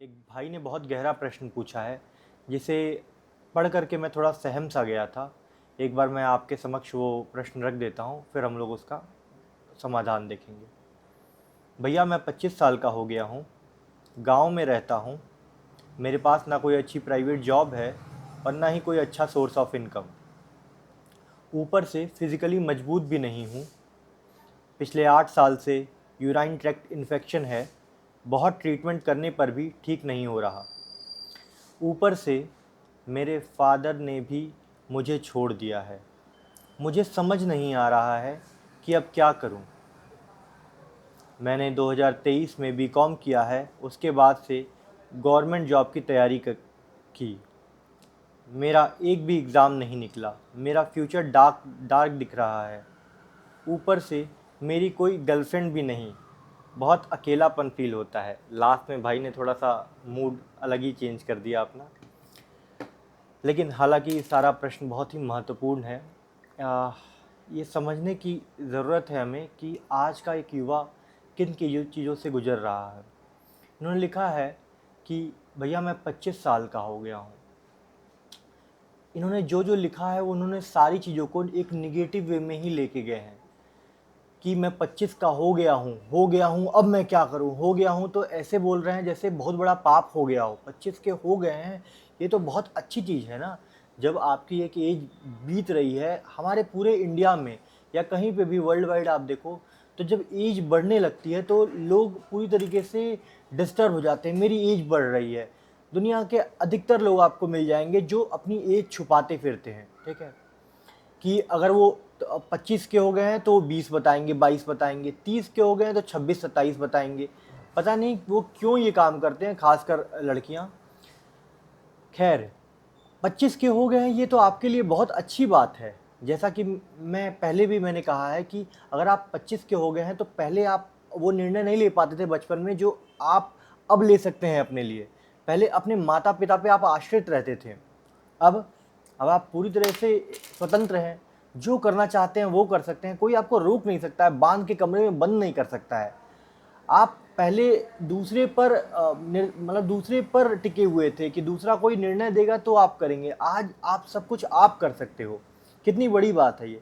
एक भाई ने बहुत गहरा प्रश्न पूछा है, जिसे पढ़ कर के मैं थोड़ा सहम सा गया था। एक बार मैं आपके समक्ष वो प्रश्न रख देता हूँ, फिर हम लोग उसका समाधान देखेंगे। भैया, मैं 25 साल का हो गया हूँ, गाँव में रहता हूँ। मेरे पास ना कोई अच्छी प्राइवेट जॉब है और ना ही कोई अच्छा सोर्स ऑफ इनकम। ऊपर से फिज़िकली मजबूत भी नहीं हूँ। पिछले 8 साल से यूराइन ट्रैक्ट इन्फेक्शन है। बहुत ट्रीटमेंट करने पर भी ठीक नहीं हो रहा। ऊपर से मेरे फादर ने भी मुझे छोड़ दिया है। मुझे समझ नहीं आ रहा है कि अब क्या करूं। मैंने 2023 में बीकॉम किया है, उसके बाद से गवर्नमेंट जॉब की तैयारी की। मेरा एक भी एग्ज़ाम नहीं निकला। मेरा फ्यूचर डार्क डार्क दिख रहा है। ऊपर से मेरी कोई गर्लफ्रेंड भी नहीं। बहुत अकेलापन फील होता है। लास्ट में भाई ने थोड़ा सा मूड अलग ही चेंज कर दिया अपना। लेकिन हालांकि ये सारा प्रश्न बहुत ही महत्वपूर्ण है। ये समझने की ज़रूरत है हमें कि आज का एक युवा किन चीज़ों से गुज़र रहा है। इन्होंने लिखा है कि भैया, मैं 25 साल का हो गया हूँ। इन्होंने जो जो लिखा है उन्होंने सारी चीज़ों को एक निगेटिव वे में ही लेके गए हैं कि मैं 25 का हो गया हूँ, अब मैं क्या करूँ, हो गया हूँ। तो ऐसे बोल रहे हैं जैसे बहुत बड़ा पाप हो गया हो। 25 के हो गए हैं, ये तो बहुत अच्छी चीज़ है ना। जब आपकी एक एज बीत रही है हमारे पूरे इंडिया में या कहीं पे भी वर्ल्ड वाइड आप देखो, तो जब एज बढ़ने लगती है तो लोग पूरी तरीके से डिस्टर्ब हो जाते हैं। मेरी एज बढ़ रही है। दुनिया के अधिकतर लोग आपको मिल जाएंगे जो अपनी एज छुपाते फिरते हैं, ठीक है। कि अगर वो 25 के हो गए हैं तो 20 बताएंगे, 22 बताएंगे, 30 के हो गए हैं तो 26 27 बताएंगे। पता नहीं वो क्यों ये काम करते हैं, खासकर लड़कियां। खैर, 25 के हो गए हैं ये तो आपके लिए बहुत अच्छी बात है। जैसा कि मैं पहले भी मैंने कहा है कि अगर आप 25 के हो गए हैं तो पहले आप वो निर्णय नहीं ले पाते थे बचपन में जो आप अब ले सकते हैं अपने लिए। पहले अपने माता पिता पे आप आश्रित रहते थे। अब अब आप पूरी तरह से स्वतंत्र हैं। जो करना चाहते हैं वो कर सकते हैं। कोई आपको रोक नहीं सकता है, बांध के कमरे में बंद नहीं कर सकता है। आप पहले दूसरे पर मतलब दूसरे पर टिके हुए थे कि दूसरा कोई निर्णय देगा तो आप करेंगे। आज आप सब कुछ आप कर सकते हो। कितनी बड़ी बात है ये।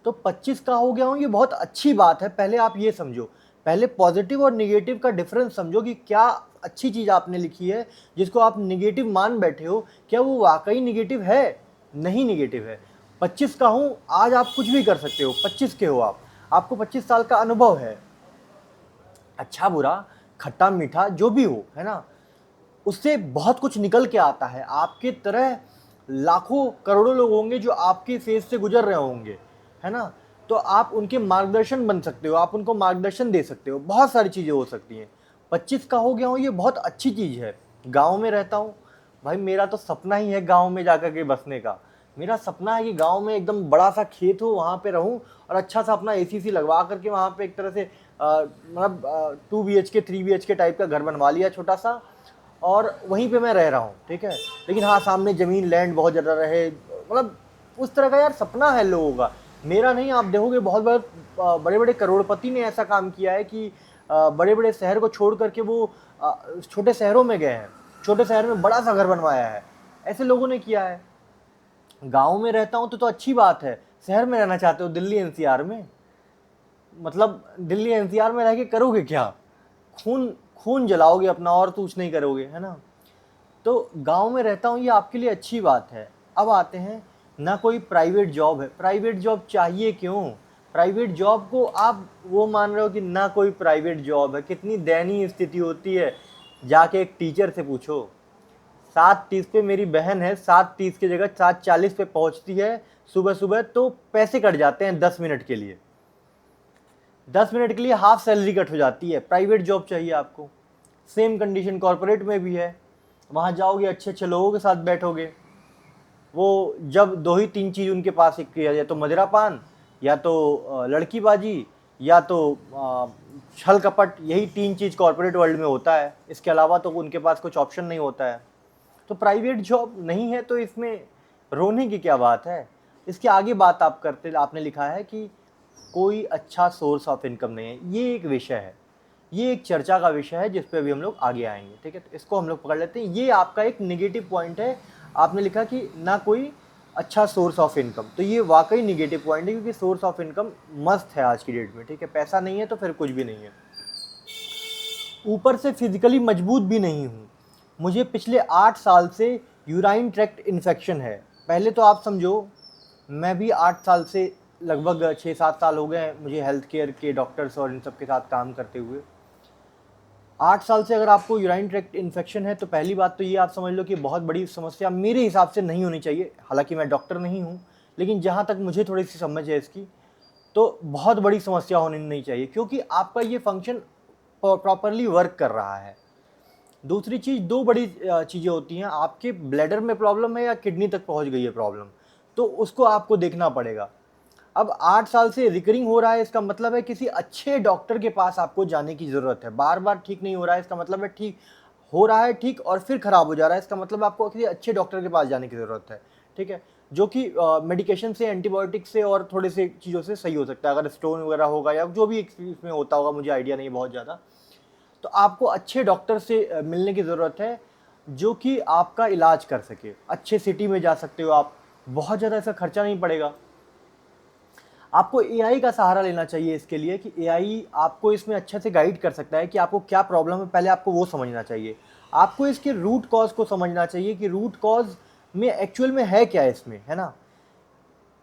तो 25 का हो गया हूँ ये बहुत अच्छी बात है। पहले आप ये समझो, पहले पॉजिटिव और निगेटिव का डिफरेंस समझो कि क्या अच्छी चीज़ आपने लिखी है जिसको आप निगेटिव मान बैठे हो, क्या वो वाकई निगेटिव है? नहीं निगेटिव है। 25 का हूँ, आज आप कुछ भी कर सकते हो। 25 के हो आप, आपको 25 साल का अनुभव है। अच्छा बुरा, खट्टा मीठा जो भी हो, है ना, उससे बहुत कुछ निकल के आता है। आपके तरह लाखों करोड़ों लोग होंगे जो आपके फेज से गुजर रहे होंगे, है ना। तो आप उनके मार्गदर्शन बन सकते हो, आप उनको मार्गदर्शन दे सकते हो। बहुत सारी चीज़ें हो सकती हैं। 25 का हो गया हूँ ये बहुत अच्छी चीज़ है। गाँव में रहता हूँ भाई, मेरा तो सपना ही है गाँव में जाकर के बसने का। मेरा सपना है कि गाँव में एकदम बड़ा सा खेत हो, वहाँ पे रहूँ और अच्छा सा अपना एसी लगवा करके वहाँ पे एक तरह से मतलब 2 BHK 3 BHK टाइप का घर बनवा लिया छोटा सा, और वहीं पे मैं रह रहा हूँ, ठीक है। लेकिन हाँ, सामने ज़मीन लैंड बहुत ज़्यादा रहे, मतलब उस तरह का यार सपना है लोगों का। मेरा नहीं। आप देखोगे बहुत बड़े बड़े करोड़पति ने ऐसा काम किया है कि बड़े बड़े शहर को छोड़ करके वो छोटे शहरों में गए हैं, छोटे शहर में बड़ा सा घर बनवाया है। ऐसे लोगों ने किया है। गाँव में रहता हूँ तो अच्छी बात है। शहर में रहना चाहते हो दिल्ली एनसीआर में, मतलब दिल्ली एनसीआर में रह के करोगे क्या? खून खून जलाओगे अपना और कुछ नहीं करोगे, है ना। तो गांव में रहता हूँ ये आपके लिए अच्छी बात है। अब आते हैं, ना कोई प्राइवेट जॉब है। प्राइवेट जॉब चाहिए क्यों? प्राइवेट जॉब को आप वो मान रहे हो कि ना कोई प्राइवेट जॉब है। कितनी दयनीय स्थिति होती है, जाके एक टीचर से पूछो। 7:30 पे मेरी बहन है, 7:30 की जगह 7:40 पे पहुंचती है सुबह सुबह, तो पैसे कट जाते हैं 10 मिनट के लिए। 10 मिनट के लिए हाफ सैलरी कट हो जाती है। प्राइवेट जॉब चाहिए आपको। सेम कंडीशन कॉर्पोरेट में भी है। वहाँ जाओगे, अच्छे अच्छे लोगों के साथ बैठोगे। वो जब दो ही तीन चीज़ उनके पास एक किया, या तो मदिरा पान, या तो लड़कीबाजी, या तो छल कपट। यही तीन चीज़ कॉर्पोरेट वर्ल्ड में होता है। इसके अलावा तो उनके पास कुछ ऑप्शन नहीं होता है। तो प्राइवेट जॉब नहीं है तो इसमें रोने की क्या बात है। इसके आगे बात आपने लिखा है कि कोई अच्छा सोर्स ऑफ इनकम नहीं है। ये एक विषय है। ये एक चर्चा का विषय है जिस पे अभी हम लोग आगे आएंगे, ठीक है। तो इसको हम लोग पकड़ लेते हैं। ये आपका एक नेगेटिव पॉइंट है, आपने लिखा कि ना कोई अच्छा सोर्स ऑफ इनकम, तो ये वाकई नेगेटिव पॉइंट है, क्योंकि सोर्स ऑफ इनकम मस्त है आज की डेट में, ठीक है। पैसा नहीं है तो फिर कुछ भी नहीं है। ऊपर से फिजिकली मजबूत भी नहीं हूँ, मुझे पिछले 8 साल से यूराइन ट्रैक्ट इन्फेक्शन है। पहले तो आप समझो, मैं भी 8 साल से, लगभग 6-7 साल हो गए हैं मुझे हेल्थ केयर के डॉक्टर्स और इन सब के साथ काम करते हुए। 8 साल से अगर आपको यूराइन ट्रैक्ट इन्फेक्शन है तो पहली बात तो ये आप समझ लो कि बहुत बड़ी समस्या मेरे हिसाब से नहीं होनी चाहिए। हालांकि मैं डॉक्टर नहीं हूँ, लेकिन जहाँ तक मुझे थोड़ी सी समझ है इसकी, तो बहुत बड़ी समस्या होनी नहीं चाहिए, क्योंकि आपका ये फंक्शन प्रॉपरली वर्क कर रहा है। दूसरी चीज़, दो बड़ी चीज़ें होती हैं, आपके ब्लैडर में प्रॉब्लम है या किडनी तक पहुँच गई है प्रॉब्लम, तो उसको आपको देखना पड़ेगा। अब 8 साल से रिकरिंग हो रहा है, इसका मतलब है किसी अच्छे डॉक्टर के पास आपको जाने की ज़रूरत है। बार बार ठीक नहीं हो रहा है, इसका मतलब है ठीक हो रहा है ठीक और फिर ख़राब हो जा रहा है, इसका मतलब आपको किसी अच्छे डॉक्टर के पास जाने की ज़रूरत है, ठीक है। जो कि मेडिकेशन से, एंटीबायोटिक से और थोड़े से चीज़ों से सही हो सकता है। अगर स्टोन वगैरह होगा या जो भी इसमें होता होगा, मुझे आइडिया नहीं बहुत ज़्यादा, तो आपको अच्छे डॉक्टर से मिलने की ज़रूरत है जो कि आपका इलाज कर सके। अच्छे सिटी में जा सकते हो आप, बहुत ज़्यादा ऐसा खर्चा नहीं पड़ेगा। आपको एआई का सहारा लेना चाहिए इसके लिए, कि एआई आपको इसमें अच्छे से गाइड कर सकता है कि आपको क्या प्रॉब्लम है, पहले आपको वो समझना चाहिए। आपको इसके रूट कॉज को समझना चाहिए कि रूट कॉज में एक्चुअल में है क्या इसमें, है ना।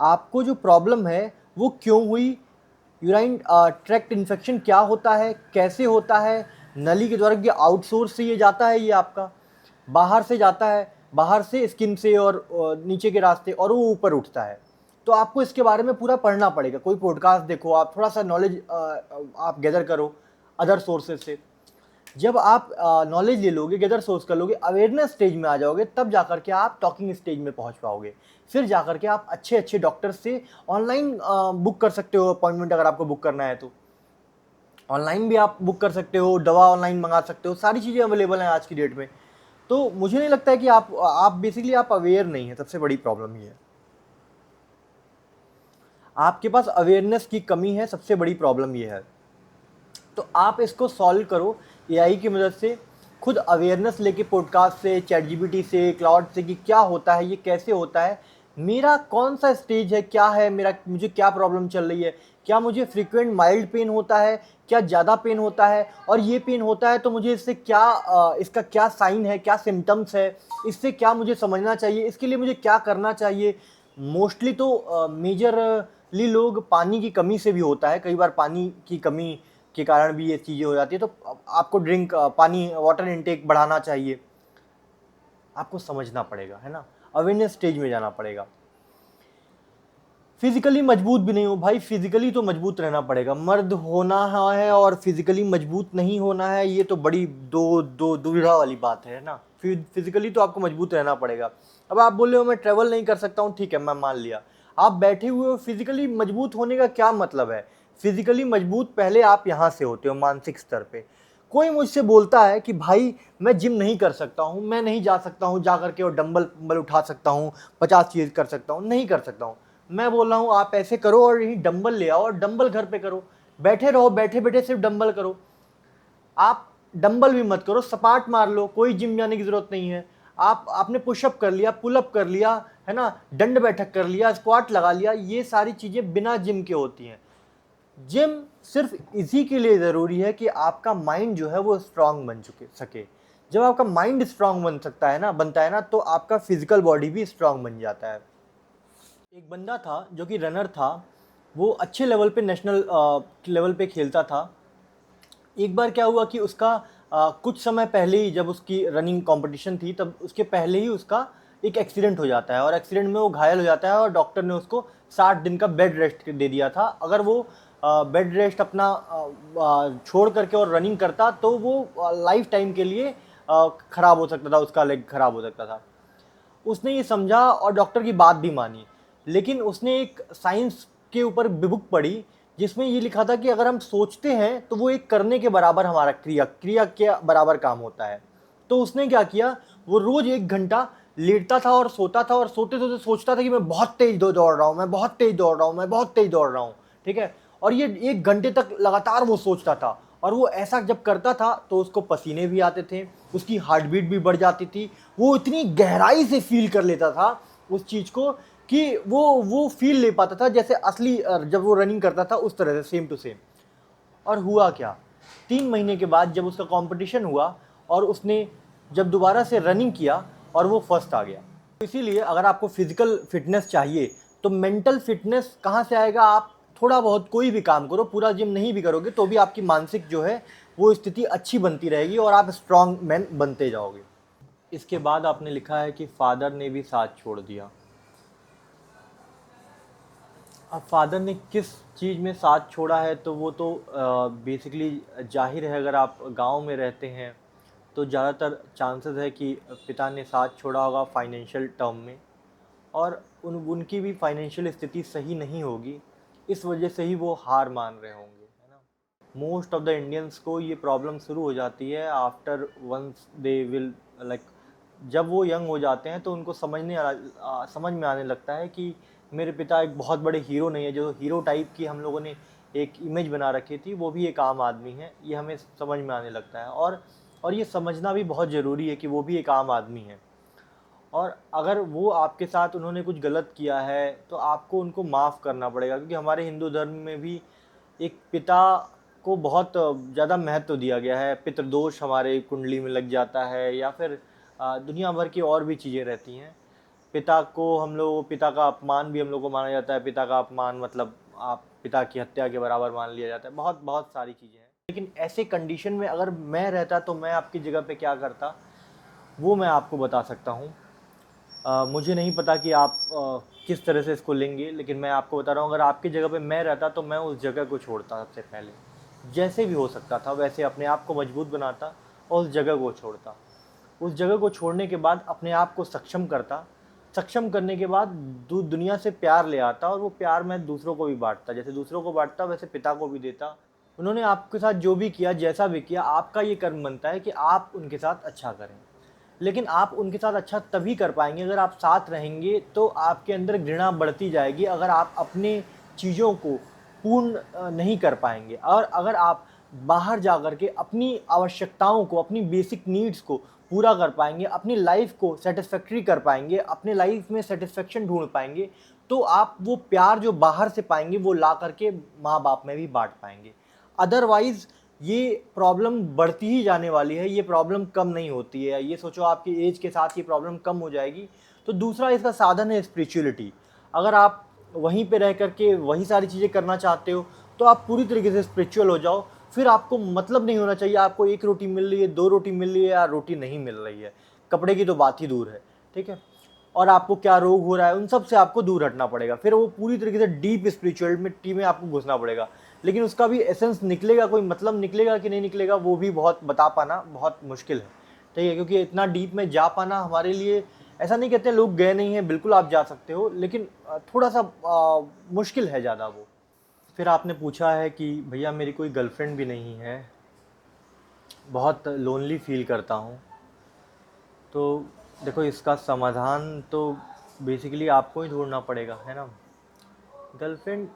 आपको जो प्रॉब्लम है वो क्यों हुई, यूराइन ट्रैक्ट इन्फेक्शन क्या होता है, कैसे होता है, नली के द्वारा, कि आउटसोर्स से ये जाता है, ये आपका बाहर से जाता है, बाहर से स्किन से और नीचे के रास्ते, और वो ऊपर उठता है। तो आपको इसके बारे में पूरा पढ़ना पड़ेगा, कोई पॉडकास्ट देखो आप, थोड़ा सा नॉलेज आप गैदर करो अदर सोर्सेज से। जब आप नॉलेज ले लोगे, गैदर सोर्स कर लोगे, अवेयरनेस स्टेज में आ जाओगे, तब जाकर के आप टॉकिंग स्टेज में पहुंच पाओगे। फिर जाकर के आप अच्छे अच्छे डॉक्टर से ऑनलाइन बुक कर सकते हो अपॉइंटमेंट। अगर आपको बुक करना है तो ऑनलाइन भी आप बुक कर सकते हो, दवा ऑनलाइन मंगा सकते हो, सारी चीज़ें अवेलेबल हैं आज की डेट में। तो मुझे नहीं लगता है कि आप बेसिकली आप अवेयर नहीं है, सबसे बड़ी प्रॉब्लम ये है, आपके पास अवेयरनेस की कमी है, सबसे बड़ी प्रॉब्लम ये है। तो आप इसको सॉल्व करो एआई की मदद से, खुद अवेयरनेस लेके पॉडकास्ट से, चैट जीपीटी से, क्लाउड से, कि क्या होता है, ये कैसे होता है, मेरा कौन सा स्टेज है, क्या है मेरा, मुझे क्या प्रॉब्लम चल रही है, क्या मुझे फ्रीक्वेंट माइल्ड पेन होता है, क्या ज़्यादा पेन होता है, और ये पेन होता है तो मुझे इससे क्या इसका क्या साइन है, क्या सिम्टम्स है, इससे क्या मुझे समझना चाहिए, इसके लिए मुझे क्या करना चाहिए। मोस्टली तो मेजरली लोग पानी की कमी से भी होता है, कई बार पानी की कमी के कारण भी ये चीज़ें हो जाती है। तो आपको पानी, वाटर इनटेक बढ़ाना चाहिए, आपको समझना पड़ेगा, है ना। अवेयरनेस स्टेज में जाना पड़ेगा। फिजिकली मजबूत भी नहीं हो भाई, फिजिकली तो मजबूत रहना पड़ेगा, मर्द होना है और फिजिकली मजबूत नहीं होना है, ये तो बड़ी दुविधा वाली बात है ना। फिजिकली तो आपको मजबूत रहना पड़ेगा। अब आप बोल रहे हो मैं ट्रेवल नहीं कर सकता हूँ, ठीक है, मैं मान लिया, आप बैठे हुए हो, फिजिकली मजबूत होने का क्या मतलब है। फिजिकली मजबूत पहले आप यहाँ से होते हो, मानसिक स्तर पे। कोई मुझसे बोलता है कि भाई मैं जिम नहीं कर सकता हूँ, मैं नहीं जा सकता हूँ जा करके और डंबल उठा सकता हूँ, 50 चीज़ कर सकता हूँ, नहीं कर सकता हूँ। मैं बोल रहा हूँ आप ऐसे करो और यही डंबल ले आओ और डंबल घर पे करो, बैठे रहो, बैठे बैठे सिर्फ डंबल करो। आप डंबल भी मत करो, सपाट मार लो, कोई जिम जाने की जरूरत नहीं है। आपने पुशअप कर लिया, पुलअप कर लिया, है ना, दंड बैठक कर लिया, स्क्वाट लगा लिया, ये सारी चीज़ें बिना जिम के होती हैं। जिम सिर्फ इसी के लिए ज़रूरी है कि आपका माइंड जो है वो स्ट्रांग बन सके। जब आपका माइंड स्ट्रांग बनता है ना, तो आपका फिजिकल बॉडी भी स्ट्रांग बन जाता है। एक बंदा था जो कि रनर था, वो अच्छे लेवल पे, नेशनल लेवल पे खेलता था। एक बार क्या हुआ कि उसका कुछ समय पहले ही, जब उसकी रनिंग कंपटीशन थी, तब उसके पहले ही उसका एक एक्सीडेंट हो जाता है, और एक्सीडेंट में वो घायल हो जाता है, और डॉक्टर ने उसको 60 दिन का बेड रेस्ट दे दिया था। अगर वो बेड रेस्ट अपना छोड़ करके और रनिंग करता तो वो लाइफ टाइम के लिए ख़राब हो सकता था, उसका लेग ख़राब हो सकता था। उसने ये समझा और डॉक्टर की बात भी मानी, लेकिन उसने एक साइंस के ऊपर बुक पढ़ी जिसमें ये लिखा था कि अगर हम सोचते हैं तो वो एक करने के बराबर, हमारा क्रिया के बराबर काम होता है। तो उसने क्या किया, वो रोज 1 घंटा लेटता था और सोता था, और सोते सोते सोचता था कि मैं बहुत तेज दौड़ रहा हूँ, मैं बहुत तेज दौड़ रहा हूँ, मैं बहुत तेज दौड़ रहा हूँ, ठीक है। और ये 1 घंटे तक लगातार वो सोचता था, और वो ऐसा जब करता था तो उसको पसीने भी आते थे, उसकी हार्ट बीट भी बढ़ जाती थी, वो इतनी गहराई से फील कर लेता था उस चीज़ को कि वो फील ले पाता था जैसे असली जब वो रनिंग करता था उस तरह से सेम टू सेम। और हुआ क्या, 3 महीने के बाद जब उसका कंपटीशन हुआ और उसने जब दोबारा से रनिंग किया और वो फर्स्ट आ गया। इसीलिए अगर आपको फिजिकल फिटनेस चाहिए तो मेंटल फिटनेस कहाँ से आएगा? आप थोड़ा बहुत कोई भी काम करो, पूरा जिम नहीं भी करोगे तो भी आपकी मानसिक जो है वो स्थिति अच्छी बनती रहेगी और आप स्ट्रांग मैन बनते जाओगे। इसके बाद आपने लिखा है कि फादर ने भी साथ छोड़ दिया। अब फादर ने किस चीज़ में साथ छोड़ा है तो वो तो बेसिकली जाहिर है, अगर आप गांव में रहते हैं तो ज़्यादातर चांसेस है कि पिता ने साथ छोड़ा होगा फाइनेंशियल टर्म में, और उनकी भी फाइनेंशियल स्थिति सही नहीं होगी, इस वजह से ही वो हार मान रहे होंगे, है ना। मोस्ट ऑफ द इंडियंस को ये प्रॉब्लम शुरू हो जाती है after once they will like, जब वो यंग हो जाते हैं तो उनको समझ में आने लगता है कि मेरे पिता एक बहुत बड़े हीरो नहीं है, जो हीरो टाइप की हम लोगों ने एक इमेज बना रखी थी वो भी एक आम आदमी है, ये हमें समझ में आने लगता है। और ये समझना भी बहुत ज़रूरी है कि वो भी एक आम आदमी है, और अगर वो आपके साथ उन्होंने कुछ गलत किया है तो आपको उनको माफ़ करना पड़ेगा, क्योंकि हमारे हिंदू धर्म में भी एक पिता को बहुत ज़्यादा महत्व दिया गया है। पितृदोष हमारे कुंडली में लग जाता है, या फिर दुनिया भर की और भी चीज़ें रहती हैं। पिता को हम लोग, पिता का अपमान भी हम लोग को माना जाता है, पिता का अपमान मतलब आप पिता की हत्या के बराबर मान लिया जाता है, बहुत बहुत सारी चीज़ें हैं। लेकिन ऐसे कंडीशन में अगर मैं रहता तो मैं आपकी जगह पे क्या करता, वो मैं आपको बता सकता हूँ। मुझे नहीं पता कि आप किस तरह से इसको लेंगे, लेकिन मैं आपको बता रहा हूँ, अगर आपकी जगह पे मैं रहता तो मैं उस जगह को छोड़ता सबसे पहले, जैसे भी हो सकता था वैसे अपने आप को मजबूत बनाता और उस जगह को छोड़ता। उस जगह को छोड़ने के बाद अपने आप को सक्षम करता, सक्षम करने के बाद दुनिया से प्यार ले आता, और वो प्यार मैं दूसरों को भी बांटता, जैसे दूसरों को बांटता वैसे पिता को भी देता। उन्होंने आपके साथ जो भी किया, जैसा भी किया, आपका ये कर्म बनता है कि आप उनके साथ अच्छा करें। लेकिन आप उनके साथ अच्छा तभी कर पाएंगे अगर आप साथ रहेंगे, तो आपके अंदर घृणा बढ़ती जाएगी अगर आप अपने चीज़ों को पूर्ण नहीं कर पाएंगे। और अगर आप बाहर जा कर के अपनी आवश्यकताओं को, अपनी बेसिक नीड्स को पूरा कर पाएंगे, अपनी लाइफ को सेटिस्फैक्ट्री कर पाएंगे, अपने लाइफ में सेटिस्फेक्शन ढूंढ पाएंगे, तो आप वो प्यार जो बाहर से पाएंगे वो ला करके माँ बाप में भी बांट पाएंगे। अदरवाइज ये प्रॉब्लम बढ़ती ही जाने वाली है, ये प्रॉब्लम कम नहीं होती है। ये सोचो आपकी एज के साथ ये प्रॉब्लम कम हो जाएगी। तो दूसरा इसका साधन है स्पिरिचुअलिटी। अगर आप वहीं पे रह करके वही सारी चीज़ें करना चाहते हो तो आप पूरी तरीके से स्पिरिचुअल हो जाओ, फिर आपको मतलब नहीं होना चाहिए आपको 1 रोटी मिल रही है, 2 रोटी मिल रही है या रोटी नहीं मिल रही है, कपड़े की तो बात ही दूर है, ठीक है। और आपको क्या रोग हो रहा है उन सब से आपको दूर हटना पड़ेगा, फिर वो पूरी तरीके से डीप स्पिरिचुअलिटी में आपको घुसना पड़ेगा। लेकिन उसका भी एसेंस निकलेगा, कोई मतलब निकलेगा कि नहीं निकलेगा वो भी बहुत बता पाना बहुत मुश्किल है, ठीक है। क्योंकि इतना डीप में जा पाना हमारे लिए, ऐसा नहीं कहते लोग गए नहीं हैं, बिल्कुल आप जा सकते हो, लेकिन थोड़ा सा मुश्किल है ज़्यादा वो। फिर आपने पूछा है कि भैया मेरी कोई गर्लफ्रेंड भी नहीं है, बहुत लोनली फील करता हूँ। तो देखो इसका समाधान तो बेसिकली आपको ही ढूंढना पड़ेगा, है ना। गर्लफ्रेंड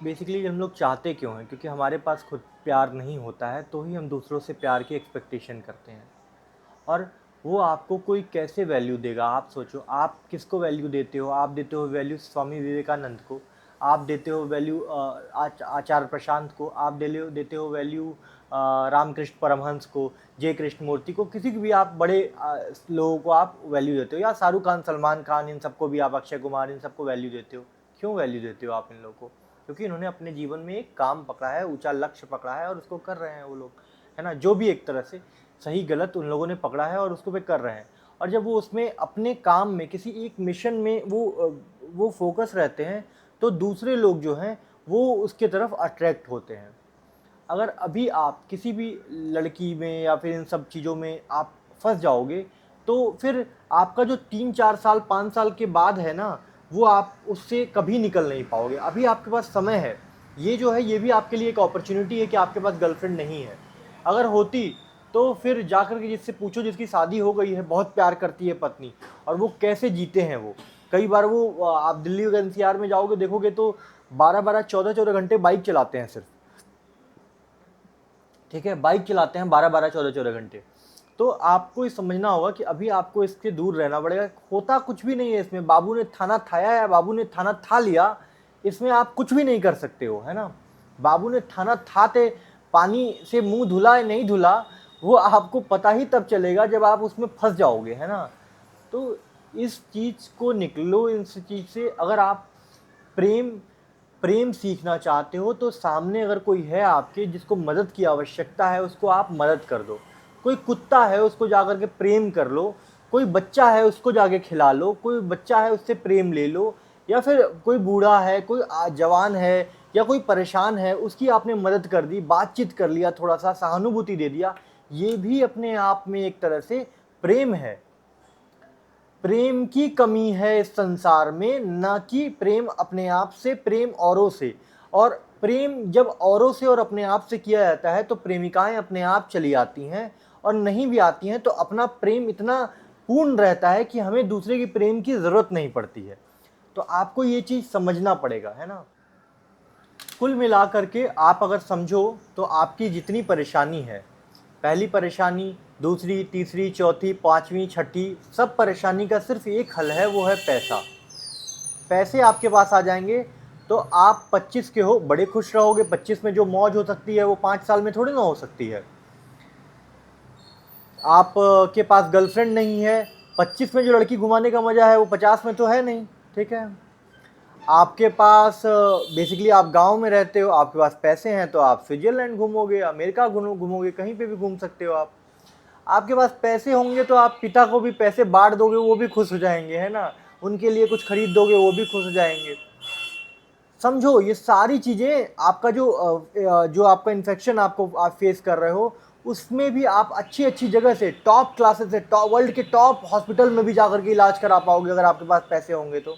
बेसिकली हम लोग चाहते क्यों हैं? क्योंकि हमारे पास खुद प्यार नहीं होता है, तो ही हम दूसरों से प्यार की एक्सपेक्टेशन करते हैं। और वो आपको कोई कैसे वैल्यू देगा? आप सोचो, आप किसको वैल्यू देते हो? आप देते हो वैल्यू स्वामी विवेकानंद को, आप देते हो वैल्यू आचार्य प्रशांत को, आप देते हो वैल्यू रामकृष्ण परमहंस को, जय कृष्ण मूर्ति को, किसी को भी आप बड़े लोगों को आप वैल्यू देते हो, या शाहरुख खान, सलमान खान, इन सबको भी आप, अक्षय कुमार, इन सबको वैल्यू देते हो। क्यों वैल्यू देते हो आप इन लोगों को? क्योंकि इन्होंने अपने जीवन में एक काम पकड़ा है, ऊंचा लक्ष्य पकड़ा है और उसको कर रहे हैं वो लोग, है ना। जो भी एक तरह से सही गलत उन लोगों ने पकड़ा है और उसको पे कर रहे हैं। और जब वो उसमें अपने काम में किसी एक मिशन में वो फोकस रहते हैं, तो दूसरे लोग जो हैं वो उसके तरफ अट्रैक्ट होते हैं। अगर अभी आप किसी भी लड़की में या फिर इन सब चीज़ों में आप फंस जाओगे, तो फिर आपका जो 3 4 साल 5 साल के बाद है ना, वो आप उससे कभी निकल नहीं पाओगे। अभी आपके पास समय है, ये जो है ये भी आपके लिए एक अपॉर्चुनिटी है कि आपके पास गर्लफ्रेंड नहीं है। अगर होती तो फिर जाकर के जिससे पूछो जिसकी शादी हो गई है, बहुत प्यार करती है पत्नी, और वो कैसे जीते हैं वो। कई बार वो आप दिल्ली और एनसीआर में जाओगे देखोगे तो 12 12 14 14 घंटे बाइक चलाते हैं सिर्फ, ठीक है, बाइक चलाते हैं 12-12 14-14 घंटे। तो आपको ये समझना होगा कि अभी आपको इससे दूर रहना पड़ेगा। होता कुछ भी नहीं है इसमें, बाबू ने थाना थाया या बाबू ने थाना था लिया, इसमें आप कुछ भी नहीं कर सकते हो, है ना। बाबू ने थाना थाते पानी से मुंह धुला या नहीं धुला, वो आपको पता ही तब चलेगा जब आप उसमें फंस जाओगे, है ना। तो इस चीज़ को निकलो, इस चीज़ से। अगर आप प्रेम प्रेम सीखना चाहते हो तो सामने अगर कोई है आपके जिसको मदद की आवश्यकता है, उसको आप मदद कर दो। कोई कुत्ता है उसको जाकर के प्रेम कर लो, कोई बच्चा है उसको जाके खिला लो, कोई बच्चा है उससे प्रेम ले लो, या फिर कोई बूढ़ा है, कोई जवान है, या कोई परेशान है, उसकी आपने मदद कर दी, बातचीत कर लिया, थोड़ा सा सहानुभूति दे दिया, ये भी अपने आप में एक तरह से प्रेम है। प्रेम की कमी है इस संसार में, ना कि प्रेम अपने आप से, प्रेम औरों से। और प्रेम जब औरों से और अपने आप से किया जाता है तो प्रेमिकाएं अपने आप चली आती हैं, और नहीं भी आती हैं तो अपना प्रेम इतना पूर्ण रहता है कि हमें दूसरे की प्रेम की ज़रूरत नहीं पड़ती है। तो आपको ये चीज़ समझना पड़ेगा, है ना। कुल मिलाकर के आप अगर समझो तो आपकी जितनी परेशानी है, पहली परेशानी, दूसरी, तीसरी, चौथी, पाँचवीं, छठी, सब परेशानी का सिर्फ एक हल है, वो है पैसा। पैसे आपके पास आ जाएंगे तो आप 25 के हो, बड़े खुश रहोगे। 25 में जो मौज हो सकती है वो 5 साल में थोड़ी ना हो सकती है। आप के पास गर्लफ्रेंड नहीं है, 25 में जो लड़की घुमाने का मज़ा है वो 50 में तो है नहीं, ठीक है। आपके पास बेसिकली आप गांव में रहते हो, आपके पास पैसे हैं तो आप स्विट्ज़रलैंड घूमोगे, अमेरिका घूमोगे, कहीं पे भी घूम सकते हो आप। आपके पास पैसे होंगे तो आप पिता को भी पैसे बांट दोगे, वो भी खुश हो जाएंगे, है ना। उनके लिए कुछ खरीद दोगे, वो भी खुश हो जाएंगे। समझो ये सारी चीज़ें, आपका जो आपका इन्फेक्शन आप फेस कर रहे हो, उसमें भी आप अच्छी अच्छी जगह से, टॉप क्लासेस से, वर्ल्ड के टॉप हॉस्पिटल में भी जाकर के इलाज करा पाओगे अगर आपके पास पैसे होंगे तो।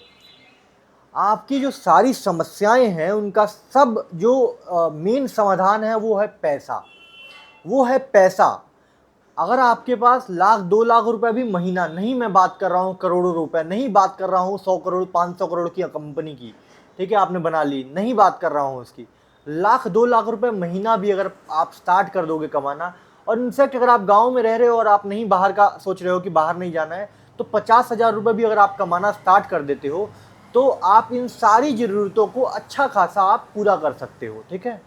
आपकी जो सारी समस्याएं हैं उनका सब जो मेन समाधान है वो है पैसा, वो है पैसा। अगर आपके पास 1,00,000-2,00,000 रुपए भी महीना, नहीं मैं बात कर रहा हूँ करोड़ों रुपए, नहीं बात कर रहा हूँ 100 करोड़ 500 करोड़ की कंपनी की, ठीक है, आपने बना ली, नहीं बात कर रहा हूँ उसकी। 1,00,000-2,00,000 रुपए महीना भी अगर आप स्टार्ट कर दोगे कमाना, और इनफैक्ट अगर आप गाँव में रह रहे हो और आप नहीं बाहर का सोच रहे हो कि बाहर नहीं जाना है, तो 50,000 रुपये भी अगर आप कमाना स्टार्ट कर देते हो तो आप इन सारी ज़रूरतों को अच्छा खासा आप पूरा कर सकते हो, ठीक है।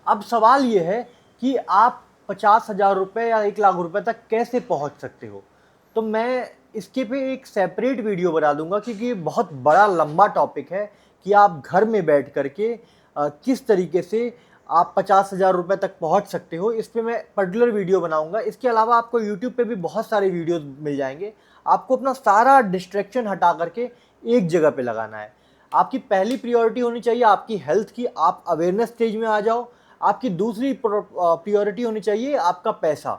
अब सवाल ये है कि आप 50,000 रुपये या 1,00,000 रुपये तक कैसे पहुंच सकते हो। तो मैं इसके पे एक सेपरेट वीडियो बना दूंगा, क्योंकि बहुत बड़ा लंबा टॉपिक है कि आप घर में बैठ करके किस तरीके से आप 50,000 रुपये तक पहुंच सकते हो। इस पर मैं पर्टिकुलर वीडियो बनाऊंगा। इसके अलावा आपको यूट्यूब पे भी बहुत सारे वीडियोस मिल जाएंगे। आपको अपना सारा डिस्ट्रैक्शन हटा करके एक जगह पे लगाना है। आपकी पहली प्रायोरिटी होनी चाहिए आपकी हेल्थ की, आप अवेयरनेस स्टेज में आ जाओ। आपकी दूसरी प्रायोरिटी होनी चाहिए आपका पैसा।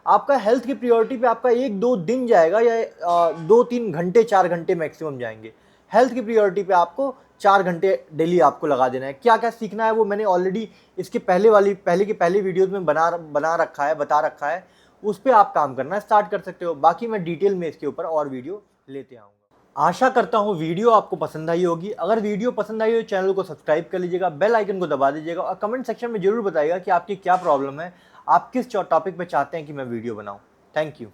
आपका हेल्थ की प्रायोरिटी पे आपका 1-2 दिन जाएगा, या 2-3 घंटे 4 घंटे मैक्सिमम जाएंगे। हेल्थ की प्रायोरिटी पे आपको 4 घंटे डेली आपको लगा देना है। क्या क्या सीखना है वो मैंने ऑलरेडी इसके पहले वीडियोज़ में बता रखा है। उस पर आप काम करना स्टार्ट कर सकते हो। बाकी मैं डिटेल में इसके ऊपर और वीडियो लेते आऊँगा। आशा करता हूँ वीडियो आपको पसंद आई होगी। अगर वीडियो पसंद आई हो चैनल को सब्सक्राइब कर लीजिएगा, बेल आइकन को दबा दीजिएगा, और कमेंट सेक्शन में जरूर बताइएगा कि आपकी क्या प्रॉब्लम है, आप किस टॉपिक पे चाहते हैं कि मैं वीडियो बनाऊँ। Thank you.